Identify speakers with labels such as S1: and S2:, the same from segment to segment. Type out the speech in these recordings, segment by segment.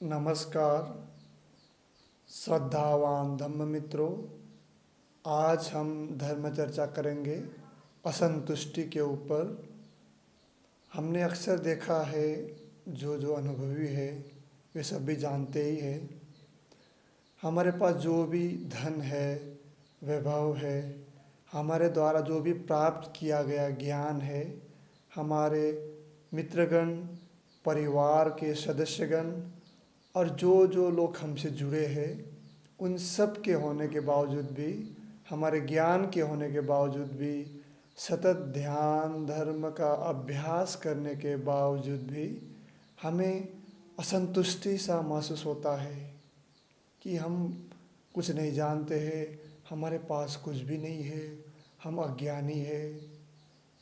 S1: नमस्कार श्रद्धावान धम्म मित्रों। आज हम धर्म चर्चा करेंगे असंतुष्टि के ऊपर। हमने अक्सर देखा है, जो अनुभवी है वे सभी जानते ही है, हमारे पास जो भी धन है, वैभव है, हमारे द्वारा जो भी प्राप्त किया गया ज्ञान है, हमारे मित्रगण, परिवार के सदस्यगण और जो लोग हमसे जुड़े हैं, उन सब के होने के बावजूद भी, हमारे ज्ञान के होने के बावजूद भी, सतत ध्यान धर्म का अभ्यास करने के बावजूद भी हमें असंतुष्टि सा महसूस होता है कि हम कुछ नहीं जानते हैं, हमारे पास कुछ भी नहीं है, हम अज्ञानी है।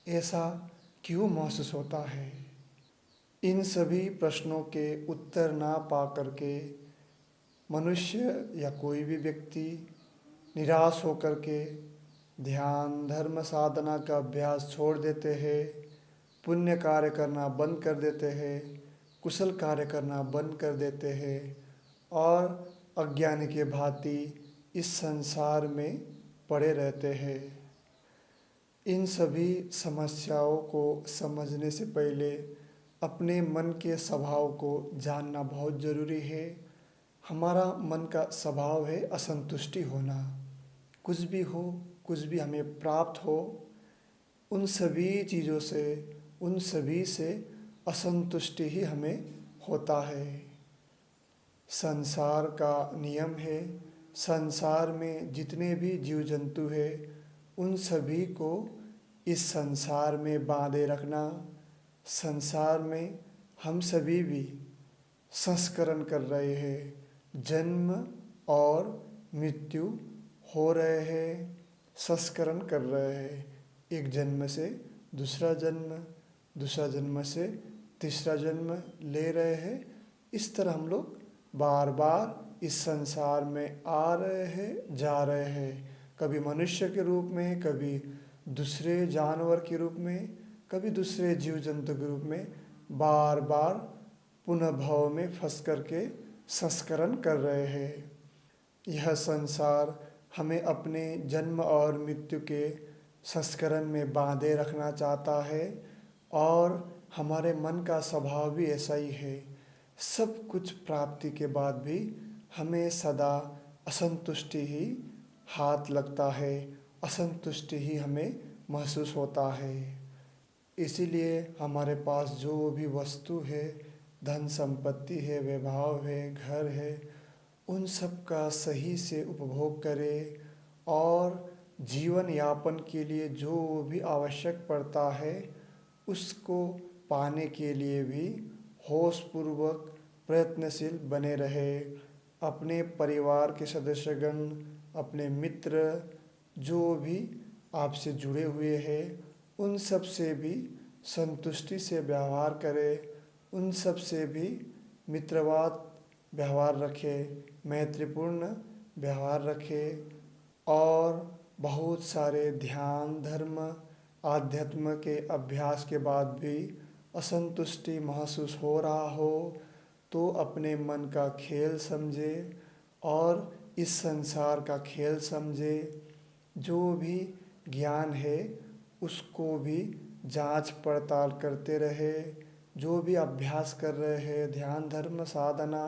S1: ऐसा क्यों महसूस होता है? इन सभी प्रश्नों के उत्तर ना पा करके मनुष्य या कोई भी व्यक्ति निराश होकर के ध्यान धर्म साधना का अभ्यास छोड़ देते हैं, पुण्य कार्य करना बंद कर देते हैं, कुशल कार्य करना बंद कर देते हैं और अज्ञानी के भांति इस संसार में पड़े रहते हैं। इन सभी समस्याओं को समझने से पहले अपने मन के स्वभाव को जानना बहुत ज़रूरी है। हमारा मन का स्वभाव है असंतुष्टि होना। कुछ भी हो, कुछ भी हमें प्राप्त हो, उन सभी चीज़ों से, उन सभी से असंतुष्टि ही हमें होता है। संसार का नियम है, संसार में जितने भी जीव जंतु हैं, उन सभी को इस संसार में बांधे रखना। संसार में हम सभी भी संस्करण कर रहे हैं, जन्म और मृत्यु हो रहे हैं, संस्करण कर रहे हैं। एक जन्म से दूसरा जन्म, दूसरा जन्म से तीसरा जन्म ले रहे हैं। इस तरह हम लोग बार बार इस संसार में आ रहे हैं, जा रहे हैं। कभी मनुष्य के रूप में, कभी दूसरे जानवर के रूप में, कभी दूसरे जीव जंतु के रूप में, बार बार पुनः भव में फंस करके संस्करण कर रहे हैं। यह संसार हमें अपने जन्म और मृत्यु के संस्करण में बांधे रखना चाहता है और हमारे मन का स्वभाव भी ऐसा ही है। सब कुछ प्राप्ति के बाद भी हमें सदा असंतुष्टि ही हाथ लगता है, असंतुष्टि ही हमें महसूस होता है। इसीलिए हमारे पास जो भी वस्तु है, धन संपत्ति है, वैभव है, घर है, उन सब का सही से उपभोग करें और जीवन यापन के लिए जो भी आवश्यक पड़ता है उसको पाने के लिए भी होशपूर्वक प्रयत्नशील बने रहे। अपने परिवार के सदस्यगण, अपने मित्र जो भी आपसे जुड़े हुए हैं, उन सब से भी संतुष्टि से व्यवहार करें, उन सब से भी मित्रवत व्यवहार रखें, मैत्रीपूर्ण व्यवहार रखें। और बहुत सारे ध्यान धर्म आध्यात्म के अभ्यास के बाद भी असंतुष्टि महसूस हो रहा हो तो अपने मन का खेल समझे और इस संसार का खेल समझे। जो भी ज्ञान है उसको भी जांच पड़ताल करते रहे। जो भी अभ्यास कर रहे हैं, ध्यान धर्म साधना,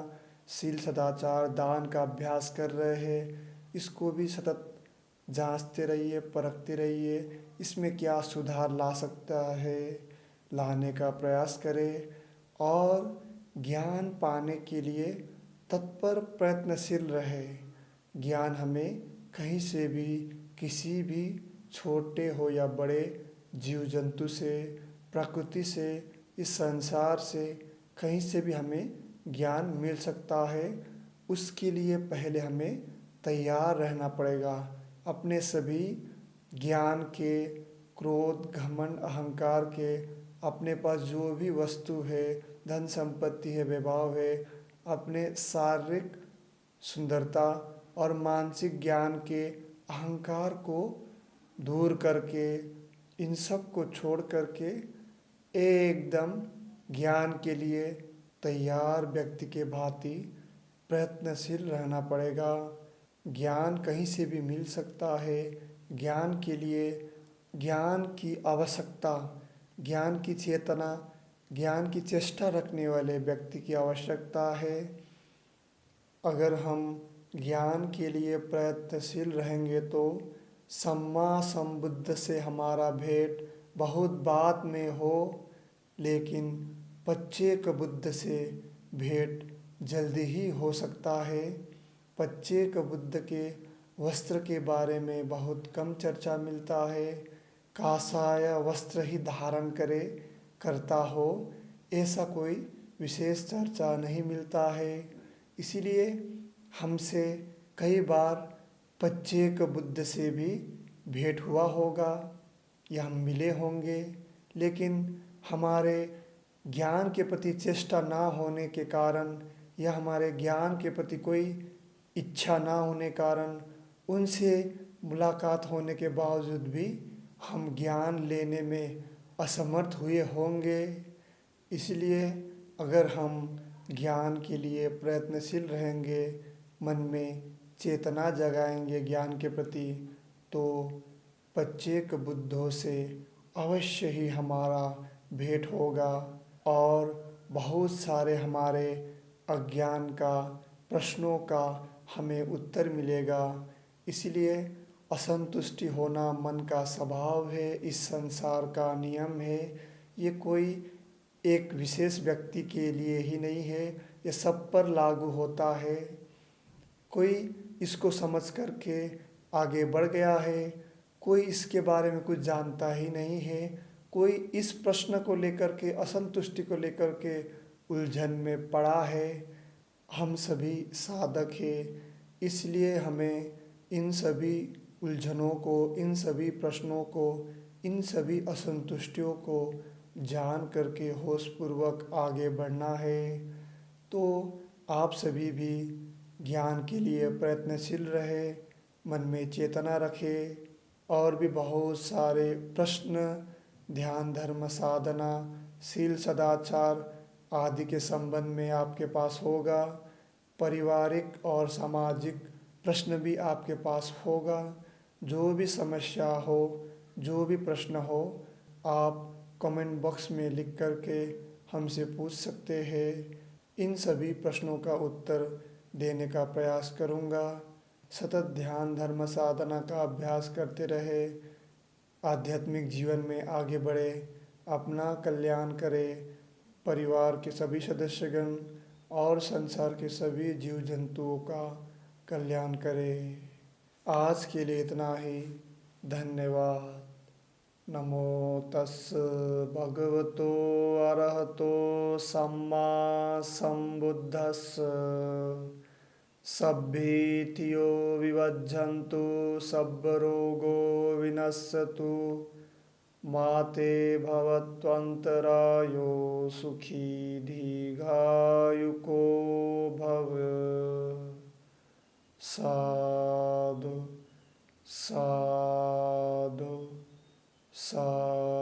S1: शील सदाचार दान का अभ्यास कर रहे हैं, इसको भी सतत जांचते रहिए, परखते रहिए, इसमें क्या सुधार ला सकता है, लाने का प्रयास करें और ज्ञान पाने के लिए तत्पर प्रयत्नशील रहे। ज्ञान हमें कहीं से भी, किसी भी छोटे हो या बड़े जीव जंतु से, प्रकृति से, इस संसार से, कहीं से भी हमें ज्ञान मिल सकता है। उसके लिए पहले हमें तैयार रहना पड़ेगा। अपने सभी ज्ञान के, क्रोध घमंड अहंकार के, अपने पास जो भी वस्तु है, धन संपत्ति है, वैभव है, अपने शारीरिक सुंदरता और मानसिक ज्ञान के अहंकार को दूर करके, इन सब को छोड़ करके एकदम ज्ञान के लिए तैयार व्यक्ति के भांति प्रयत्नशील रहना पड़ेगा। ज्ञान कहीं से भी मिल सकता है। ज्ञान के लिए ज्ञान की आवश्यकता, ज्ञान की चेतना, ज्ञान की चेष्टा रखने वाले व्यक्ति की आवश्यकता है। अगर हम ज्ञान के लिए प्रयत्नशील रहेंगे तो सम्मा संबुद्ध से हमारा भेंट बहुत बाद में हो, लेकिन पच्चेक बुद्ध से भेंट जल्दी ही हो सकता है। पच्चेक बुद्ध के वस्त्र के बारे में बहुत कम चर्चा मिलता है। काषाय वस्त्र ही धारण करता हो, ऐसा कोई विशेष चर्चा नहीं मिलता है। इसीलिए हमसे कई बार पच्चेक बुद्ध से भी भेंट हुआ होगा या हम मिले होंगे, लेकिन हमारे ज्ञान के प्रति चेष्टा ना होने के कारण या हमारे ज्ञान के प्रति कोई इच्छा ना होने कारण उनसे मुलाकात होने के बावजूद भी हम ज्ञान लेने में असमर्थ हुए होंगे। इसलिए अगर हम ज्ञान के लिए प्रयत्नशील रहेंगे, मन में चेतना जगाएंगे ज्ञान के प्रति, तो पच्चेक बुद्धों से अवश्य ही हमारा भेंट होगा और बहुत सारे हमारे अज्ञान का, प्रश्नों का हमें उत्तर मिलेगा। इसलिए असंतुष्टि होना मन का स्वभाव है, इस संसार का नियम है। ये कोई एक विशेष व्यक्ति के लिए ही नहीं है, ये सब पर लागू होता है। कोई इसको समझ करके आगे बढ़ गया है, कोई इसके बारे में कुछ जानता ही नहीं है, कोई इस प्रश्न को लेकर के, असंतुष्टि को लेकर के उलझन में पड़ा है। हम सभी साधक हैं, इसलिए हमें इन सभी उलझनों को, इन सभी प्रश्नों को, इन सभी असंतुष्टियों को जान करके होशपूर्वक आगे बढ़ना है। तो आप सभी भी ज्ञान के लिए प्रयत्नशील रहे, मन में चेतना रखें। और भी बहुत सारे प्रश्न ध्यान, धर्म, साधना, शील, सदाचार आदि के संबंध में आपके पास होगा। पारिवारिक और सामाजिक प्रश्न भी आपके पास होगा। जो भी समस्या हो, जो भी प्रश्न हो, आप कमेंट बॉक्स में लिख करके हमसे पूछ सकते हैं। इन सभी प्रश्नों का उत्तर देने का प्रयास करूँगा। सतत ध्यान, धर्म, साधना का अभ्यास करते रहे, आध्यात्मिक जीवन में आगे बढ़े, अपना कल्याण करें, परिवार के सभी सदस्यगण और संसार के सभी जीव जंतुओं का कल्याण करें। आज के लिए इतना ही। धन्यवाद। नमो तस् भगवतो अरहतो सम्मा संबुद्धस्स। सभ्भीतियो विवज्झन्तु, सब्बरोगो विनश्यतु, माते भवत्वन्तरायो सुखी दीर्घायुको भव। साधु साधु साधु।